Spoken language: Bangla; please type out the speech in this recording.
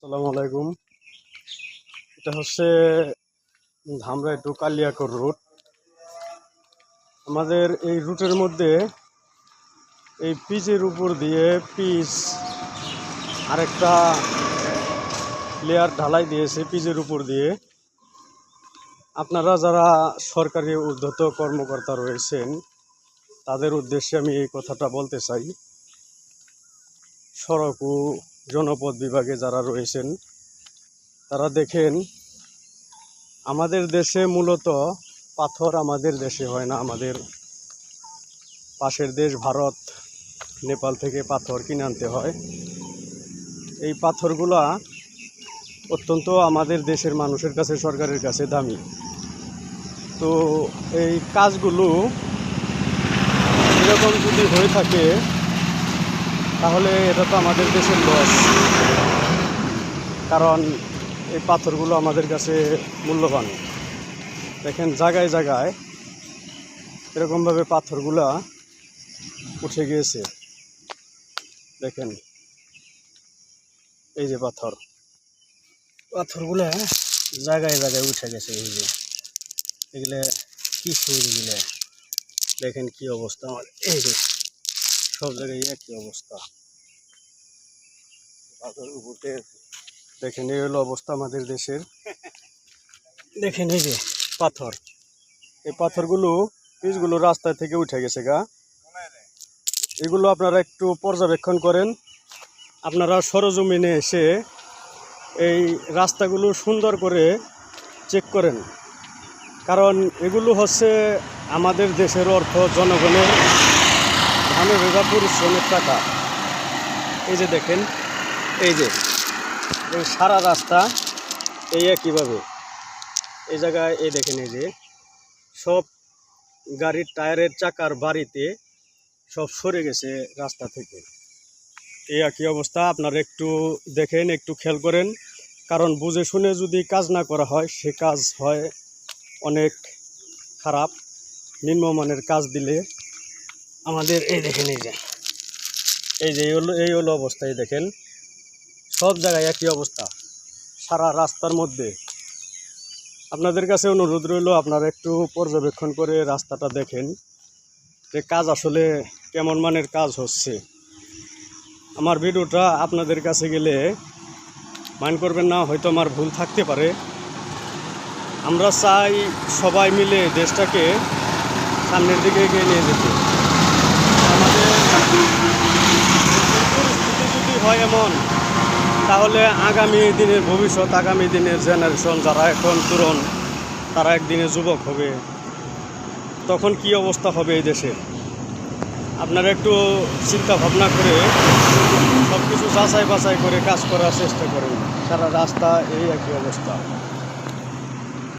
আসসালামু আলাইকুম। এটা হচ্ছে ধামরাই টু কালিয়াকৈর রুট। আমাদের এই রুটের মধ্যে এই পিচের উপর দিয়ে আরেকটা লেয়ার ঢালাই দিয়েছে পিচের উপর দিয়ে। আপনারা যারা সরকারি ঊর্ধ্বত কর্মকর্তা রয়েছেন তাদের উদ্দেশ্যে আমি এই কথাটা বলতে চাই। সড়ক ও জনপথ বিভাগে যারা রয়েছেন তারা দেখেন, আমাদের দেশে মূলত পাথর আমাদের দেশে হয় না, আমাদের পাশের দেশ ভারত নেপাল থেকে পাথর কিনে আনতে হয়। এই পাথরগুলা অত্যন্ত আমাদের দেশের মানুষের কাছে, সরকারের কাছে দামি। তো এই কাজগুলো এরকম যদি হয়ে থাকে তাহলে এটা তো আমাদের দেশের লস, কারণ এই পাথরগুলো আমাদের কাছে মূল্যবান। দেখেন জায়গায় জায়গায় এরকমভাবে পাথরগুলা উঠে গিয়েছে। দেখেন এই যে পাথরগুলা জায়গায় জায়গায় উঠে গেছে। এই যে এগুলো কি এগুলো দেখেন কি অবস্থা। আমার এই যে সব জায়গায় একই অবস্থা। পাথর উঠে দেখেন এই হলো অবস্থা আমাদের দেশের। দেখেন এই যে পাথর, এই পাথরগুলো পিচগুলো রাস্তা থেকে উঠে গেছে গা। এগুলো আপনারা একটু পর্যবেক্ষণ করেন। আপনারা সরজমিনে এসে এই রাস্তাগুলো সুন্দর করে চেক করেন, কারণ এগুলো হচ্ছে আমাদের দেশের অর্থ, জনগণের ঘামে ভেজা পরিশ্রমের টাকা। এই যে দেখেন, এই যে এই সারা রাস্তা এই একইভাবে এই জায়গায় এই দেখেন, এই যে সব গাড়ির টায়ারের চাকার বাড়িতে সব সরে গেছে রাস্তা থেকে। এই একই অবস্থা। আপনারা একটু দেখেন, একটু খেয়াল করেন, কারণ বুঝে শুনে যদি কাজ না করা হয় সে কাজ হয় অনেক খারাপ। নিম্নমানের কাজ দিলে আমাদের এই দেখেন, এই হলো অবস্থা। এই দেখেন সব জায়গায় একই অবস্থা সারা রাস্তার মধ্যে। আপনাদের কাছে অনুরোধ রইল, আপনারা একটু পর্যবেক্ষণ করে রাস্তাটা দেখেন যে কাজ আসলে কেমন মানের কাজ হচ্ছে। আমার ভিডিওটা আপনাদের কাছে গেলে মাইন্ড করবেন না, হয়তো আমার ভুল থাকতে পারে। আমরা চাই সবাই মিলে দেশটাকে সামনের দিকে এগিয়ে নিয়ে যেতে। আমাদের পরিস্থিতি যদি হয় এমন, তাহলে আগামী দিনের ভবিষ্যৎ, আগামী দিনের জেনারেশন যারা এখন তরুণ, তারা একদিনে যুবক হবে, তখন কি অবস্থা হবে এই দেশে। আপনারা একটু চিন্তা ভাবনা করে সব কিছু যাচাই বাছাই করে কাজ করার চেষ্টা করেন। সারা রাস্তা এই একই অবস্থা।